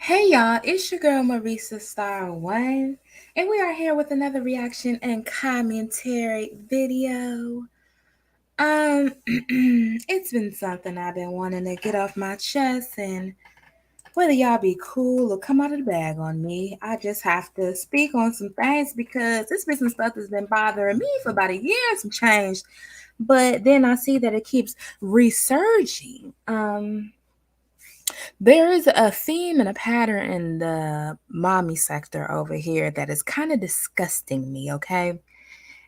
Hey y'all, it's your girl Marisa Star One, and we are here with another reaction and commentary video. It's been something I've been wanting to get off my chest, and whether y'all be cool or come out of the bag on me, I just have to speak on some things because it's been some stuff that's been bothering me for about a year and some change. But then I see that it keeps resurging. There is a theme and a pattern in the mommy sector over here that is kind of disgusting me, okay?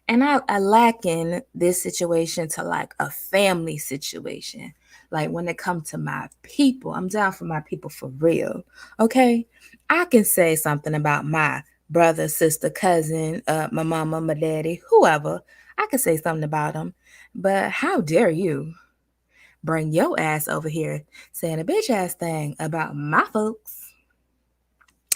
And I liken this situation to like a family situation. Like when it comes to my people, I'm down for my people for real, okay? I can say something about my brother, sister, cousin, my mama, my daddy, whoever. I can say something about them. But how dare you bring your ass over here saying a bitch ass thing about my folks?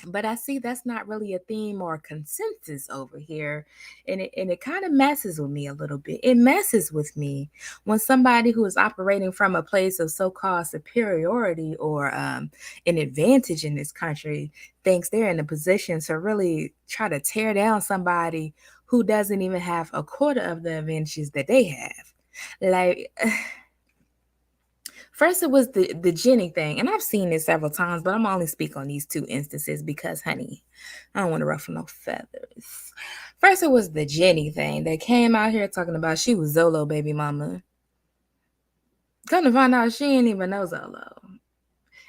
But I see that's not really a theme or a consensus over here. And it kind of messes with me a little bit. It messes with me when somebody who is operating from a place of so-called superiority or an advantage in this country thinks they're in a position to really try to tear down somebody who doesn't even have a quarter of the advantages that they have. Like first, it was the Jenny thing, and I've seen it several times, but I'm only speak on these two instances because, honey, I don't want to ruffle no feathers. First, it was the Jenny thing. They came out here talking about she was Zolo baby mama. Come to find out, she ain't even know Zolo.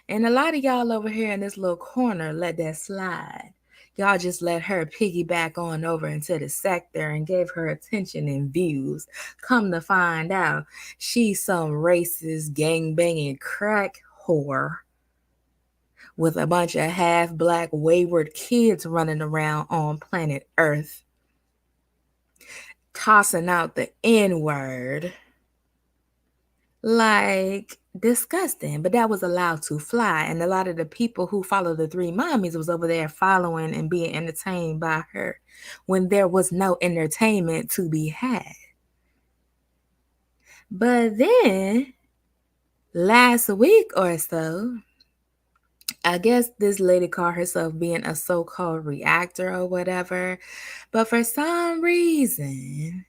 And a lot of y'all over here in this little corner let that slide. Y'all just let her piggyback on over into the sector and gave her attention and views. Come to find out, she's some racist, gang-banging crack whore with a bunch of half-black wayward kids running around on planet Earth, tossing out the N-word. Like, disgusting, but that was allowed to fly. And a lot of the people who follow the three mommies was over there following and being entertained by her when there was no entertainment to be had. But then last week or so, I guess this lady called herself being a so-called reactor or whatever. But for some reason,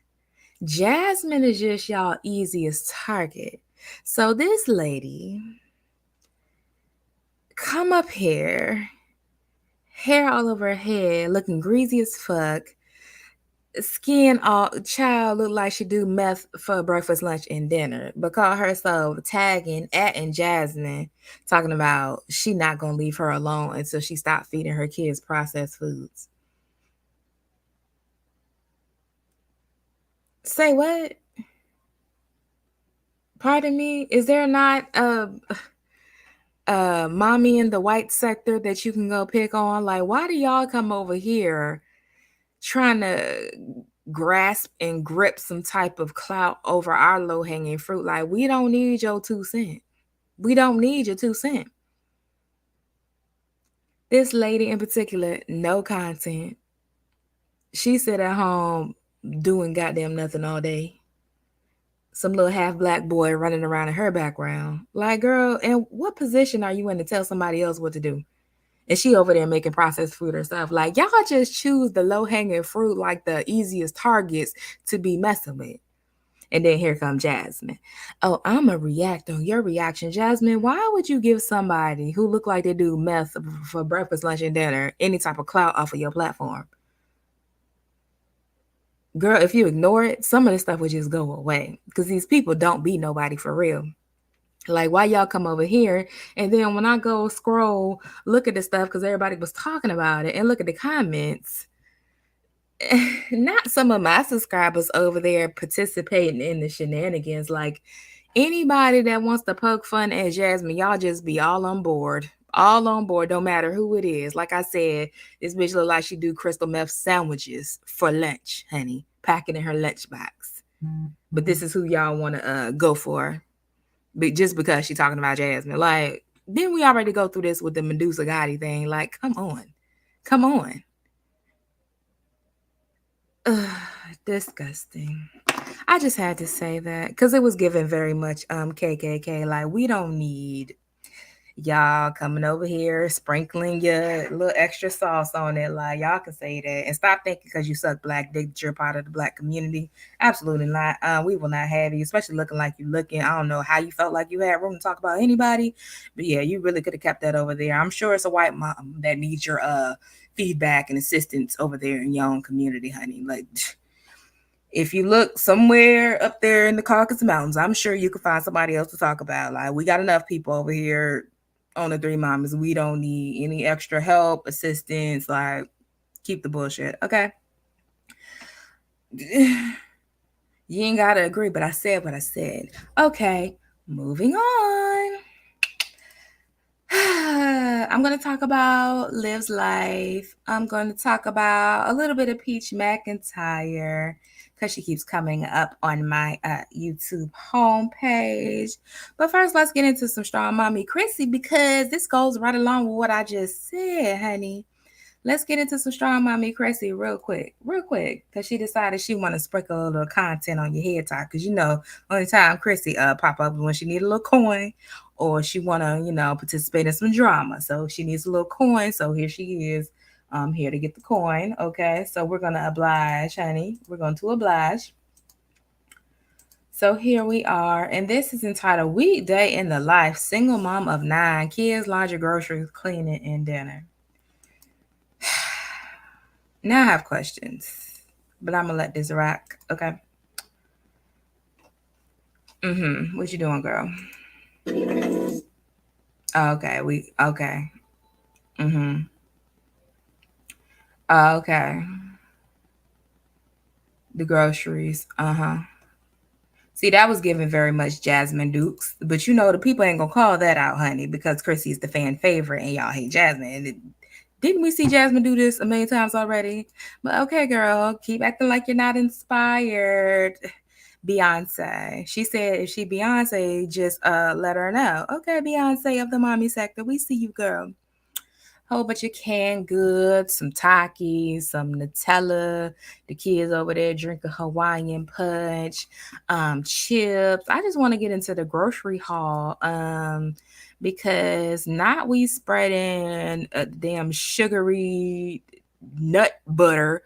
Jasmine is just y'all easiest target. So this lady come up here, hair all over her head, looking greasy as fuck, skin all child look like she do meth for breakfast, lunch, and dinner, but call herself tagging at and Jasmine, talking about she not gonna leave her alone until she stop feeding her kids processed foods. Say what? Pardon me? Is there not a mommy in the white sector that you can go pick on? Like, why do y'all come over here trying to grasp and grip some type of clout over our low hanging fruit? Like, we don't need your 2 cent. We don't need your 2 cent. This lady in particular, no content. She sit at home doing goddamn nothing all day. Some little half black boy running around in her background. Like, girl, and what position are you in to tell somebody else what to do? And she over there making processed food herself. Like, y'all just choose the low hanging fruit, like the easiest targets to be messing with. And then here come Jasmine. Oh, I'm a react on your reaction. Jasmine, why would you give somebody who look like they do meth for breakfast, lunch, and dinner any type of clout off of your platform? Girl, if you ignore it, some of this stuff would just go away. Because these people don't be nobody for real. Like, why y'all come over here? And then when I go scroll, look at the stuff because everybody was talking about it and look at the comments. Not some of my subscribers over there participating in the shenanigans. Like, anybody that wants to poke fun at Jasmine, y'all just be all on board. All on board, no matter who it is. Like I said, this bitch look like she do crystal meth sandwiches for lunch, honey. Packing in her lunchbox. But this is who y'all want to go for. But just because she talking about Jasmine. Like, didn't we already go through this with the Medusa Gotti thing? Like, come on. Come on. Ugh, disgusting. I just had to say that because it was given very much KKK. Like, we don't need Y'all coming over here, sprinkling your little extra sauce on it. Like, y'all can say that. And stop thinking because you suck black dick that you're part of the black community. Absolutely not. We will not have you, especially looking like you looking. I don't know how you felt like you had room to talk about anybody. But yeah, you really could have kept that over there. I'm sure it's a white mom that needs your feedback and assistance over there in your own community, honey. Like, if you look somewhere up there in the Caucasus Mountains, I'm sure you could find somebody else to talk about. Like, we got enough people over here on the Three Mamas. We don't need any extra help, assistance. Like, keep the bullshit, okay? You ain't gotta agree, but I said what I said. Okay, moving on. I'm going to talk about Liv's life. I'm going to talk about a little bit of Peach McIntyre because she keeps coming up on my YouTube homepage. But first, let's get into some Strong Mommy Chrissy because this goes right along with what I just said, honey. Let's get into some Strong Mommy Cressy real quick, because she decided she want to sprinkle a little content on your head top. Because only time Cressy pop up is when she need a little coin, or she want to participate in some drama. So she needs a little coin. So here she is, here to get the coin. Okay, so we're gonna oblige, honey. We're going to oblige. So here we are, and this is entitled "Weekday in the Life: Single Mom of 9, Kids, Laundry, Groceries, Cleaning, and Dinner." Now I have questions, but I'm gonna let this rock. Okay. What you doing, girl? Okay. Okay. Okay. The groceries. See, that was given very much Jasmine Dukes, but the people ain't gonna call that out, honey, because Chrissy's the fan favorite and y'all hate Jasmine. And didn't we see Jasmine do this a million times already? But okay, girl, keep acting like you're not inspired. Beyonce. She said if she Beyonce, just let her know. Okay, Beyonce of the mommy sector, we see you, girl. Whole bunch of canned goods, some Takis, some Nutella. The kids over there drinking Hawaiian punch, chips. I just want to get into the grocery haul, because not we spreading a damn sugary nut butter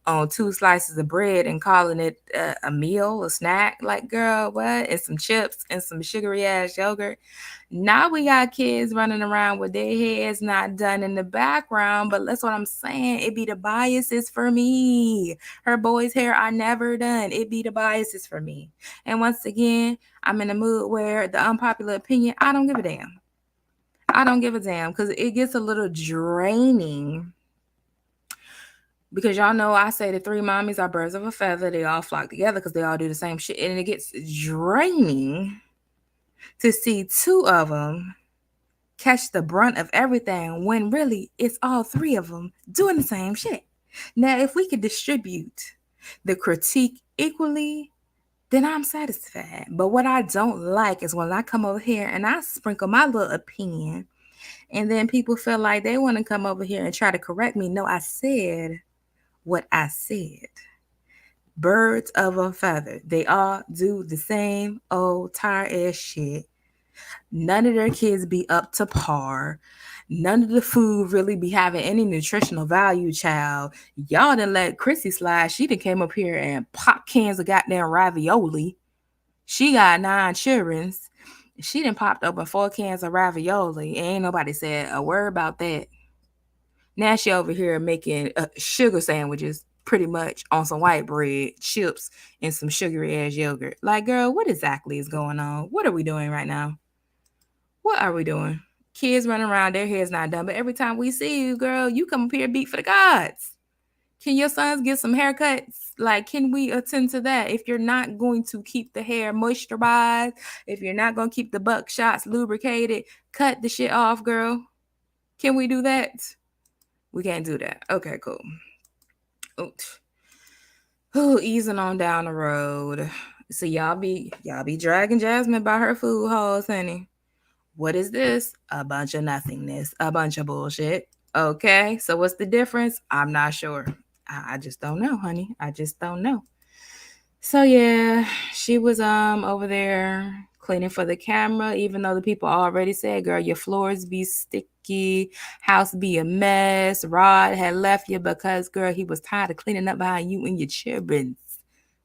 on 2 slices of bread and calling it a meal, a snack. Like, girl, what? And some chips and some sugary ass yogurt. Now we got kids running around with their heads not done in the background, but that's what I'm saying. It be the biases for me. Her boys' hair are never done. It be the biases for me. And once again, I'm in a mood where the unpopular opinion, I don't give a damn. I don't give a damn because it gets a little draining. Because y'all know I say the 3 mommies are birds of a feather. They all flock together because they all do the same shit. And it gets draining to see 2 of them catch the brunt of everything when really it's all 3 of them doing the same shit. Now, if we could distribute the critique equally, then I'm satisfied. But what I don't like is when I come over here and I sprinkle my little opinion, and then people feel like they want to come over here and try to correct me. No, I said what I said. Birds of a feather. They all do the same old tired ass shit. None of their kids be up to par. None of the food really be having any nutritional value, child. Y'all done let Chrissy slide. She done came up here and popped cans of goddamn ravioli. She got 9 children. She done popped open 4 cans of ravioli. Ain't nobody said a word about that. Now she over here making sugar sandwiches, pretty much on some white bread, chips, and some sugary ass yogurt. Like, girl, what exactly is going on? What are we doing right now? What are we doing? Kids running around, their hair's not done. But every time we see you, girl, you come up here beat for the gods. Can your sons get some haircuts? Like, can we attend to that? If you're not going to keep the hair moisturized, if you're not going to keep the buckshots lubricated, cut the shit off, girl. Can we do that? We can't do that. Okay, cool. Ooh, easing on down the road. So y'all be dragging Jasmine by her food holes, honey. What is this? A bunch of nothingness, a bunch of bullshit. Okay, so what's the difference? I'm not sure. I just don't know, honey. I just don't know. So yeah, she was over there cleaning for the camera, even though the people already said, girl, your floors be sticky, house be a mess. Rod had left you because, girl, he was tired of cleaning up behind you and your children.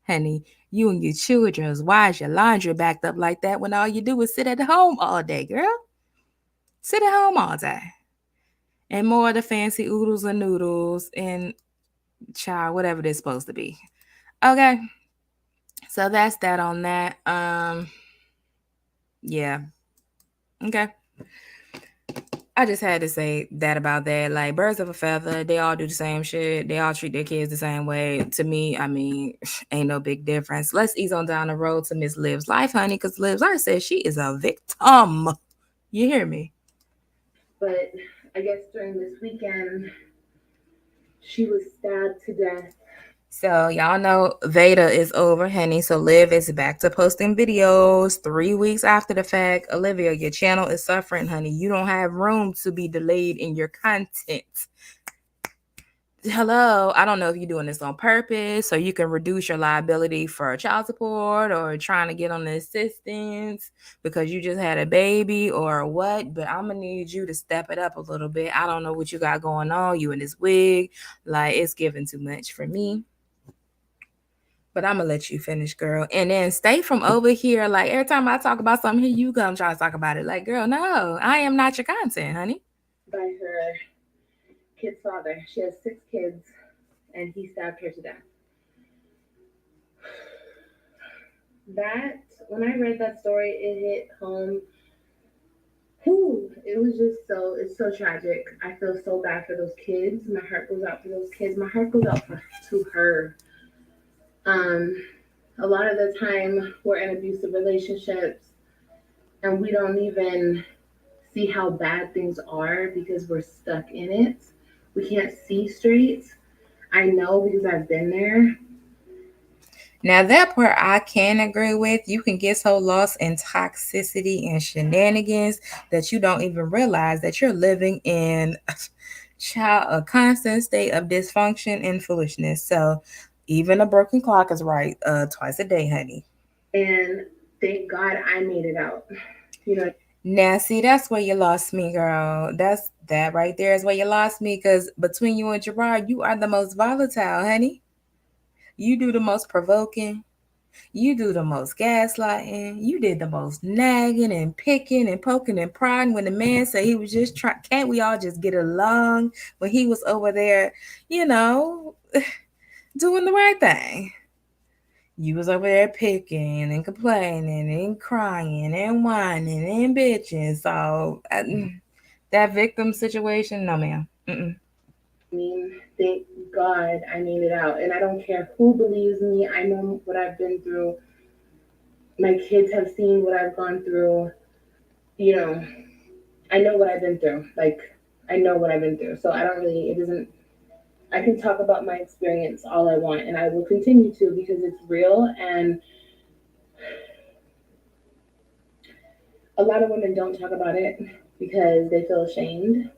Honey, you and your children's. Why is your laundry backed up like that when all you do is sit at home all day, girl? Sit at home all day. And more of the fancy oodles and noodles and child, whatever they're supposed to be. Okay. So that's that on that. Yeah. Okay. I just had to say that about that. Like birds of a feather, they all do the same shit. They all treat their kids the same way. To me, I mean, ain't no big difference. Let's ease on down the road to Miss Liv's life, honey, because Liv's life says she is a victim. You hear me? But I guess during this weekend, she was stabbed to death. So y'all know Veda is over, honey. So Liv is back to posting videos 3 weeks after the fact. Olivia, your channel is suffering, honey. You don't have room to be delayed in your content. Hello, I don't know if you're doing this on purpose so you can reduce your liability for child support or trying to get on the assistance because you just had a baby or what, but I'm gonna need you to step it up a little bit. I don't know what you got going on, you in this wig, like it's giving too much for me. But I'm gonna let you finish, girl. And then stay from over here. Like every time I talk about something, here you come try to talk about it. Like, girl, no, I am not your content, honey. By her kid's father. She has 6 kids, and he stabbed her to death. That, when I read that story, it hit home. Whew, it was just it's so tragic. I feel so bad for those kids. My heart goes out for those kids. My heart goes out to her. Um, a lot of the time, we're in abusive relationships, and we don't even see how bad things are because we're stuck in it. We can't see straight. I know because I've been there. Now that part I can agree with. You can get so lost in toxicity and shenanigans that you don't even realize that you're living in child a constant state of dysfunction and foolishness. So even a broken clock is right twice a day, honey. And thank God I made it out. You know, Now, see, that's where you lost me, girl. That right there is where you lost me. Because between you and Gerard, you are the most volatile, honey. You do the most provoking. You do the most gaslighting. You did the most nagging and picking and poking and prodding when the man said he was just trying. Can't we all just get along? When he was over there, you know, doing the right thing. You was over there picking and complaining and crying and whining and bitching. So that victim situation, no, ma'am. Mm-mm. I mean, thank God I made it out. And I don't care who believes me. I know what I've been through. My kids have seen what I've gone through. You know, I know what I've been through. Like, I know what I've been through. So I don't really, it doesn't, I can talk about my experience all I want. And I will continue to because it's real. And a lot of women don't talk about it because they feel ashamed.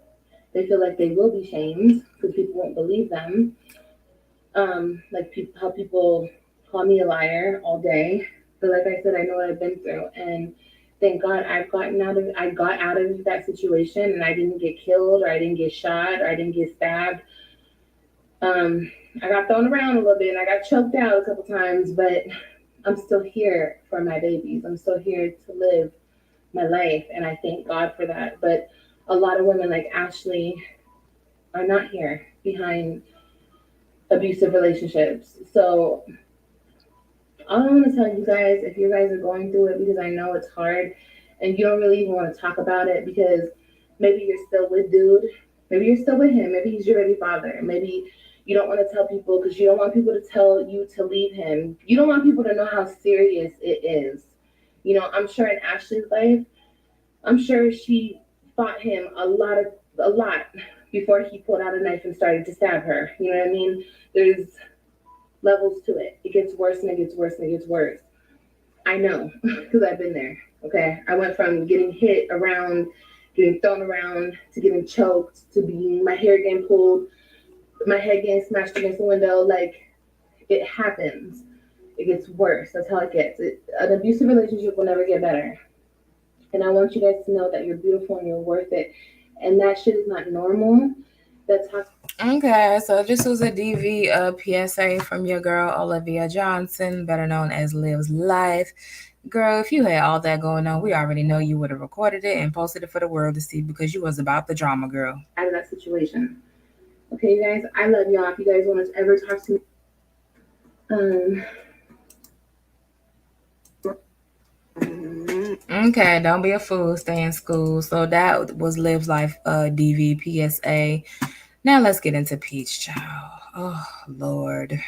They feel like they will be shamed because people won't believe them. Like how people call me a liar all day. But like I said, I know what I've been through, and thank God I got out of that situation, and I didn't get killed, or I didn't get shot, or I didn't get stabbed. Um, I got thrown around a little bit, and I got choked out a couple times, but I'm still here for my babies. I'm still here to live my life, and I thank God for that. But a lot of women like Ashley are not here behind abusive relationships. So all I want to tell you guys, if you guys are going through it, because I know it's hard and you don't really even want to talk about it because maybe you're still with dude, maybe you're still with him, maybe he's your baby father, maybe you don't want to tell people because you don't want people to tell you to leave him. You don't want people to know how serious it is. You know, I'm sure in Ashley's life, I'm sure she fought him a lot before he pulled out a knife and started to stab her. You know what I mean? There's levels to it. It gets worse and it gets worse and it gets worse. I know because I've been there. Okay. I went from getting hit around, getting thrown around, to getting choked, to being my hair getting pulled, my head getting smashed against the window. Like it happens. It gets worse. That's how it gets. An abusive relationship will never get better. And I want you guys to know that you're beautiful and you're worth it. And that shit is not normal. That's how. Okay, so this was a DV PSA from your girl Olivia Johnson, better known as Lives Life. Girl, if you had all that going on, we already know you would have recorded it and posted it for the world to see because you was about the drama, girl. Out of that situation. Okay, you guys, I love y'all. If you guys want to ever talk to me, um, Okay, don't be a fool. Stay in school. So that was Lives Life DV PSA. Now let's get into Peach Child. Oh Lord.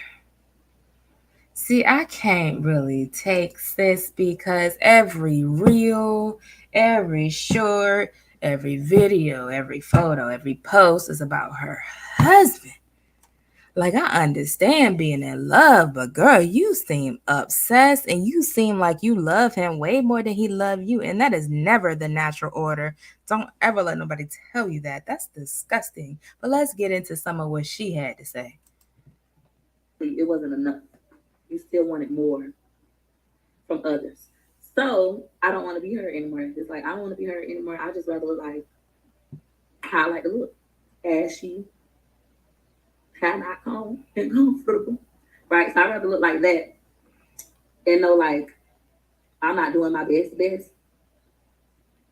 See, I can't really take this because every reel, every short, every video, every photo, every post is about her husband. Like, I understand being in love, but girl, you seem obsessed and you seem like you love him way more than he loved you. And that is never the natural order. Don't ever let nobody tell you that. That's disgusting. But let's get into some of what she had to say. It wasn't enough. You still wanted more from others. So I don't want to be her anymore. It's like I don't want to be her anymore. I just rather look like how I like to look. Ashy, hair not comb, and comfortable. Right? So I'd rather look like that and know like I'm not doing my best, and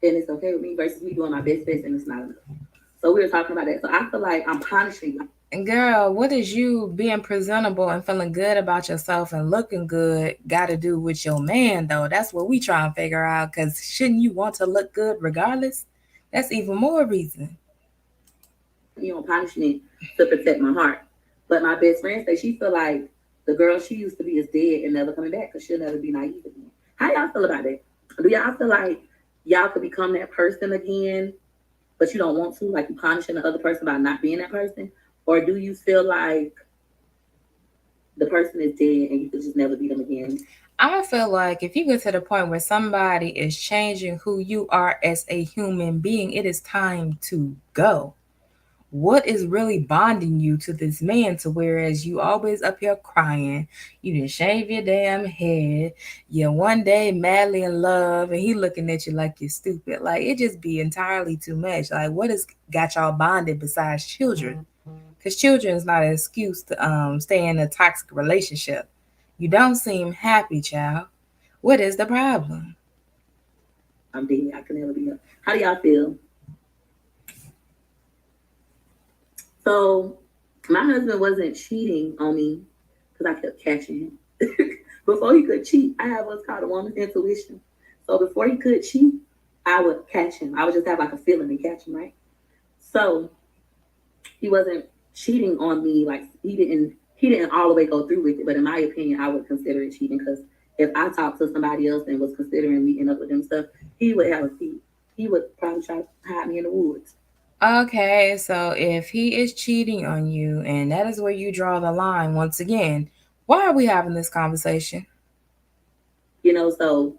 it's okay with me versus me doing my best, and it's not enough. So we were talking about that. So I feel like I'm punishing you. And girl, what is you being presentable and feeling good about yourself and looking good got to do with your man, though? That's what we try and figure out. Because shouldn't you want to look good regardless? That's even more reason. You know, punishment to protect my heart. But my best friend say she feel like the girl she used to be is dead and never coming back because she'll never be naive again. How y'all feel about that? Do y'all feel like y'all could become that person again, but you don't want to, like you punishing the other person by not being that person? Or do you feel like the person is dead and you could just never be them again? I don't feel like if you get to the point where somebody is changing who you are as a human being, it is time to go. What is really bonding you to this man to whereas you always up here crying, you didn't shave your damn head, you're one day madly in love and he looking at you like you're stupid. Like it just be entirely too much. Like what has got y'all bonded besides children? Because children is not an excuse to stay in a toxic relationship. You don't seem happy, child. What is the problem? I'm dead. I could never be her. How do y'all feel? So my husband wasn't cheating on me because I kept catching him. Before he could cheat, I have what's called a woman's intuition. So before he could cheat, I would catch him. I would just have like a feeling and catch him, right? So he wasn't cheating on me. Like he didn't all the way go through with it. But in my opinion, I would consider it cheating because if I talked to somebody else and was considering meeting up with them stuff, he would have a fee. He would probably try to hide me in the woods. Okay, so if he is cheating on you and that is where you draw the line once again, why are we having this conversation? So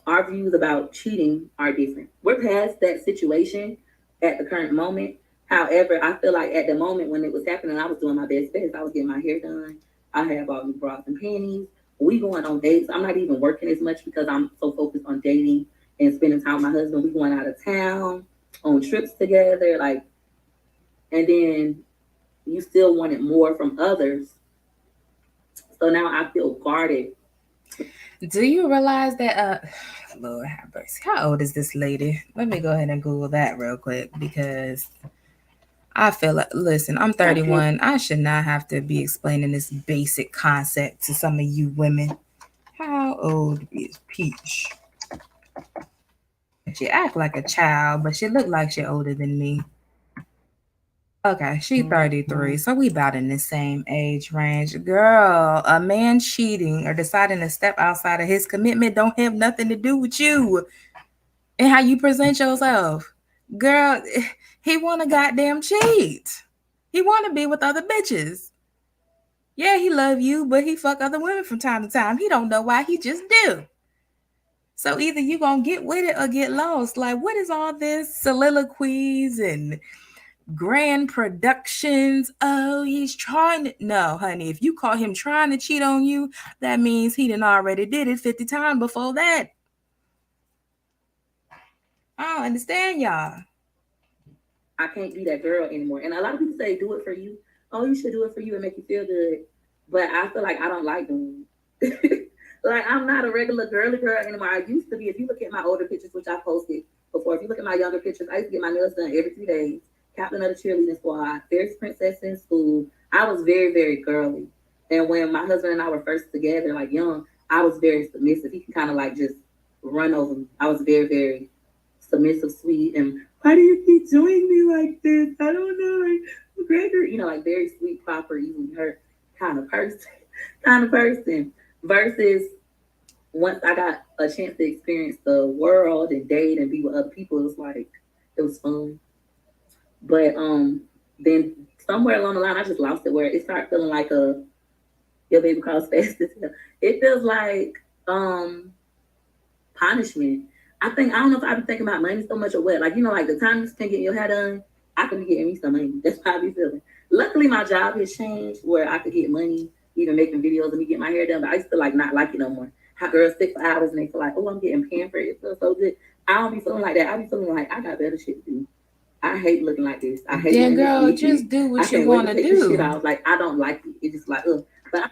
our views about cheating are different. We're past that situation at the current moment. However, I feel like at the moment when it was happening, I was doing my best. I was getting my hair done. I have all new bras and panties. We going on dates. I'm not even working as much because I'm so focused on dating and spending time with my husband. We going out of town on trips together, like, and then you still wanted more from others. So now I feel guarded. Do you realize that Lord have mercy. How old is this lady? Let me go ahead and Google that real quick because I feel like listen, I'm 31. I should not have to be explaining this basic concept to some of you women. How old is Peach? She act like a child, but she look like she older than me. Okay, she 33, so we about in the same age range. Girl, a man cheating or deciding to step outside of his commitment don't have nothing to do with you and how you present yourself. Girl, he wanna goddamn cheat. He wanna be with other bitches. Yeah, he love you, but he fuck other women from time to time. He don't know why, he just do. So either you gonna get with it or get lost. Like, what is all this soliloquies and grand productions. Oh, he's trying to. No, honey, if you call him trying to cheat on you, that means he done already did it 50 times before that. I don't understand y'all. I can't be that girl anymore. And a lot of people say, do it for you. Oh, you should do it for you and make you feel good. But I feel like I don't like doing it. Like, I'm not a regular girly girl anymore. I used to be. If you look at my older pictures, which I posted before, if you look at my younger pictures, I used to get my nails done every 3 days. Captain of the cheerleading squad, fierce princess in school. I was very, very girly. And when my husband and I were first together, like young, I was very submissive. He could kind of like just run over me. I was very, very submissive, sweet, and why do you keep doing me like this? I don't know, like Gregor, like very sweet, proper, easily hurt kind of person, kind of person. Versus once I got a chance to experience the world and date and be with other people, it was like it was fun. But then somewhere along the line, I just lost it where it started feeling like a your baby calls fast as hell. It feels like punishment. I don't know if I've been thinking about money so much or what. Like, like the time you spend getting your hair done, I could be getting me some money. That's how I be feeling. Luckily, my job has changed where I could get money, even making videos of me getting my hair done. But I used to like not like it no more. How girls sit for hours and they feel like, oh, I'm getting pampered. It feels so good. I don't be feeling like that. I be feeling like I got better shit to do. I hate looking like this. I hate Yeah, looking this girl, naked. just do I what you can't wait want to to take this shit do. off. Like, I don't like it. It's just like, ugh. But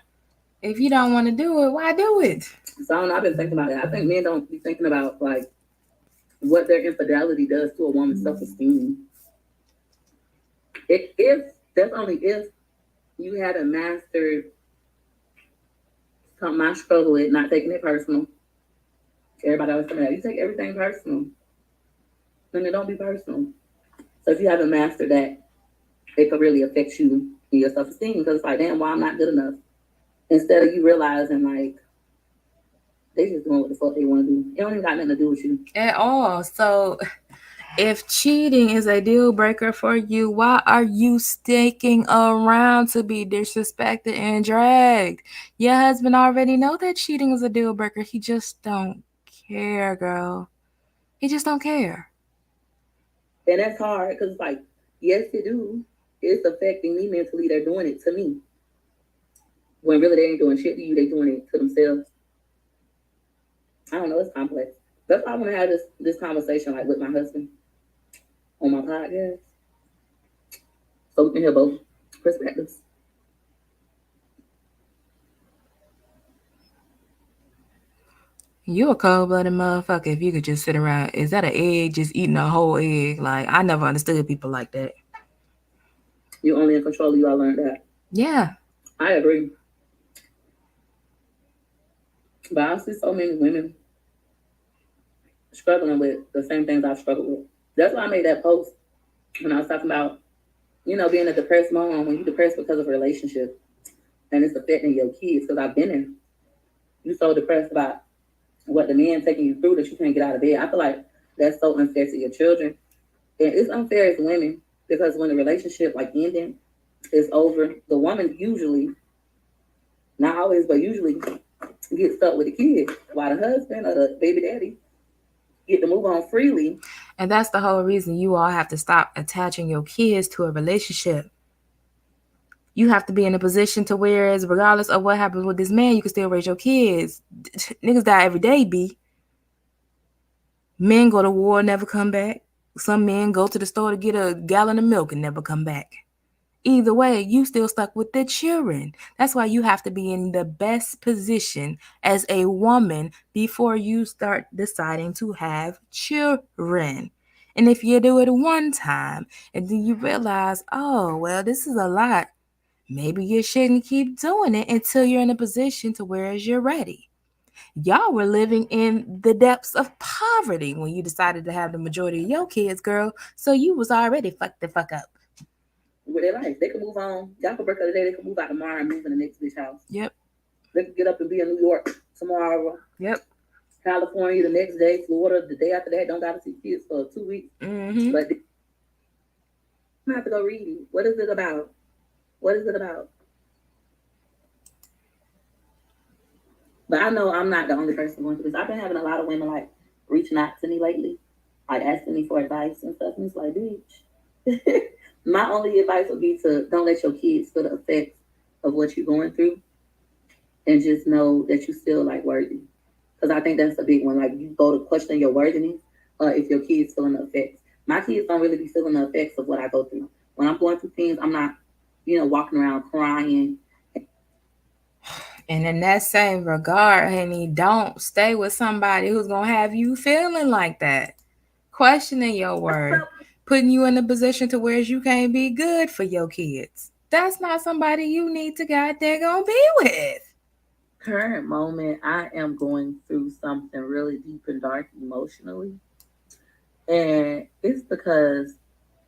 If you don't want to do it, why do it? so I don't know. I've been thinking about it. I think men don't be thinking about like what their infidelity does to a woman's self-esteem. If that's only if you haven't mastered something I struggle with, not taking it personal. Everybody always tell me that you take everything personal, and it don't be personal. So if you haven't mastered that, it could really affect you and your self-esteem because it's like, damn, why I'm not good enough. Instead of you realizing like they just doing what the fuck they want to do. It don't even got nothing to do with you. At all. So, if cheating is a deal breaker for you, why are you sticking around to be disrespected and dragged? Your husband already know that cheating is a deal breaker. He just don't care, girl. He just don't care. And that's hard because like, yes, they do. It's affecting me mentally. They're doing it to me. When really they ain't doing shit to you, they doing it to themselves. I don't know, it's complex. That's why I want to have this conversation like with my husband on my podcast. So we can hear both perspectives. You a cold blooded motherfucker if you could just sit around. Is that an egg just eating a whole egg? Like, I never understood people like that. You only in control of you, I learned that. Yeah. I agree. But I see so many women struggling with the same things I've struggled with. That's why I made that post when I was talking about, being a depressed mom when you're depressed because of a relationship and it's affecting your kids. Because I've been there. You so depressed about what the man taking you through that you can't get out of bed. I feel like that's so unfair to your children. And it's unfair as women because when the relationship like ending is over, the woman usually, not always, but usually gets stuck with the kid while the husband or the baby daddy get to move on freely. And that's the whole reason you all have to stop attaching your kids to a relationship. You have to be in a position to where, as regardless of what happens with this man, you can still raise your kids. Niggas die every day, B. Men go to war, never come back. Some men go to the store to get a gallon of milk and never come back. Either way, you still stuck with the children. That's why you have to be in the best position as a woman before you start deciding to have children. And if you do it one time and then you realize, oh, well, this is a lot, maybe you shouldn't keep doing it until you're in a position to where you're ready. Y'all were living in the depths of poverty when you decided to have the majority of your kids, girl. So you was already fucked the fuck up. With their life, they can move on. Y'all can break up today. They can move out tomorrow and move in the next bitch house. Yep. They can get up and be in New York tomorrow. Yep. California the next day. Florida the day after that. Don't gotta see kids for 2 weeks. Mm-hmm. But I have to go read it. What is it about? What is it about? But I know I'm not the only person going through this. I've been having a lot of women like reaching out to me lately, like asking me for advice and stuff. And it's like, bitch, My only advice would be to don't let your kids feel the effects of what you're going through, and just know that you still like worthy. Because I think that's a big one. Like you go to question your worthiness if your kids feeling the effects. My kids don't really be feeling the effects of what I go through. When I'm going through things, I'm not, walking around crying. And in that same regard, honey, don't stay with somebody who's gonna have you feeling like that, questioning your worth, putting you in a position to where you can't be good for your kids. That's not somebody you need to goddamn gonna be with. Current moment, I am going through something really deep and dark emotionally. And it's because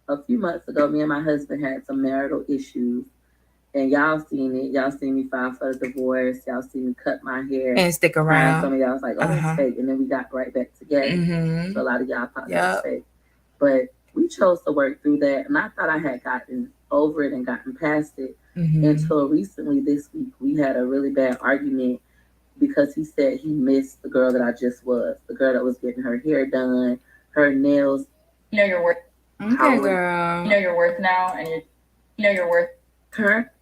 a few months ago, me and my husband had some marital issues. And y'all seen it. Y'all seen me file for the divorce. Y'all seen me cut my hair. And stick Some around. of y'all was like, oh, that's fake. And then we got right back together. Mm-hmm. So a lot of y'all thought that was Yep. fake. But we chose to work through that. And I thought I had gotten over it and gotten past it Mm-hmm. until recently this week. We had a really bad argument because he said he missed the girl that I just was, the girl that was getting her hair done, her nails. You know your worth. Okay, girl. You know your worth now, and you know your worth. Her.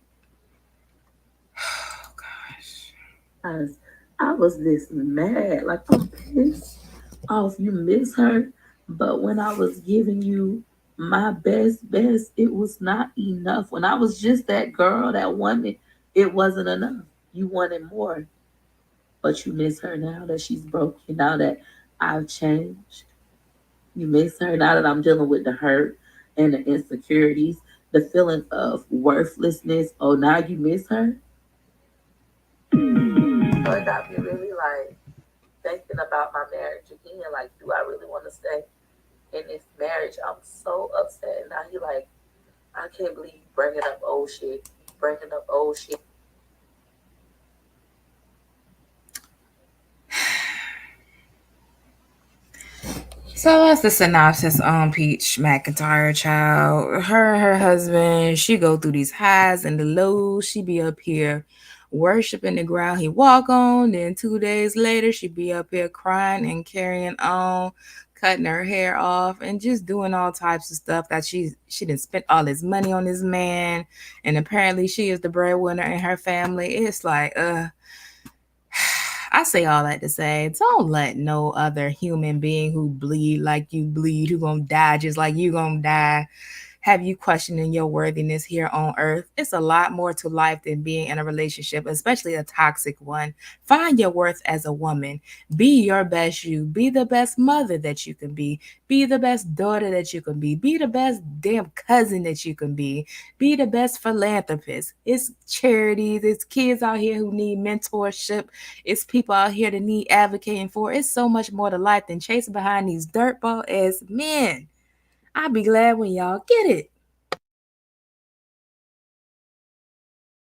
Oh gosh. I was this mad, like I'm pissed off. You miss her, but when I was giving you my best, it was not enough. When I was just that girl, that woman, it wasn't enough. You wanted more, but you miss her now that she's broken. Now that I've changed, you miss her now that I'm dealing with the hurt and the insecurities, the feeling of worthlessness. Oh, now you miss her. So it got me really like thinking about my marriage again. Like, do I really want to stay in this marriage? I'm so upset. And now he like, I can't believe you bringing up old shit. Bringing up old shit. So that's the synopsis on Peach McIntyre, child. Her and her husband, she go through these highs and the lows. She be up here worshiping the ground he walk on. Then 2 days later, she be up here crying and carrying on, cutting her hair off, and just doing all types of stuff that she didn't spend all this money on this man. And apparently she is the breadwinner in her family. It's like, I say all that to say, don't let no other human being who bleed like you bleed, who gonna die just like you gonna die, have you questioning your worthiness here on earth. It's a lot more to life than being in a relationship, especially a toxic one. Find your worth as a woman. Be your best you. Be the best mother that you can be. Be the best daughter that you can be. Be the best damn cousin that you can be. Be the best philanthropist. It's charities, it's kids out here who need mentorship, it's people out here that need advocating for. It's so much more to life than chasing behind these dirtball ass men. I'll be glad when y'all get it.